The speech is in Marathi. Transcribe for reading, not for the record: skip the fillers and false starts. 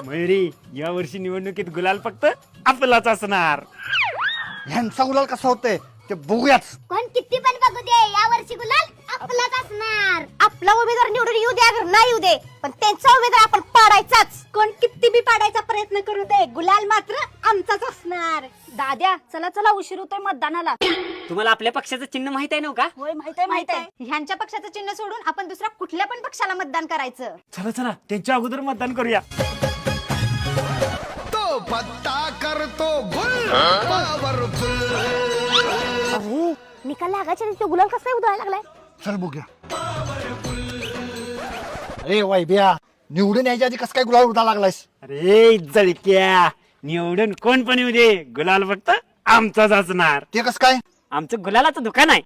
मयुरी, या वर्षी निवडणुकीत गुलाल फक्त आपलाच असणार. ह्यांचा गुलाल कसा होतंय ते बघूयाच. कोण किती पण बघू दे, या वर्षी गुलाल आपलाच असणार. आपला उमेदवार निवडून येऊ दे अगर नाही येऊ दे, पण त्यांचा उमेदवार आपण पाडायचाच. कोण किती बी पाडायचा प्रयत्न करू दे, गुलाल मात्र आमचाच असणार. दाद्या, चला चला, उशीर होतोय मतदानाला. तुम्हाला आपल्या पक्षाचं चिन्ह माहित आहे ना का? होय, माहित आहे. ह्यांच्या पक्षाचं चिन्ह सोडून आपण दुसऱ्या कुठल्या पण पक्षाला मतदान करायचं. चला चला, त्यांच्या अगोदर मतदान करूया. तो पत्ता करतो गुल पावरफुल. अरे, निकाल लागायच्या दिवशी गुलाल कसा उधळायला लागलाय? चल बघूया. अरे वैभ्या, निवडून यायच्या आधी कसं काय गुलाल उडा लागलायस? अरे जळक्या, निवडून कोण पण येऊ दे, गुलाल फक्त आमचाच असणार. ते कसं काय? आमचं गुलालाचं दुकान आहे.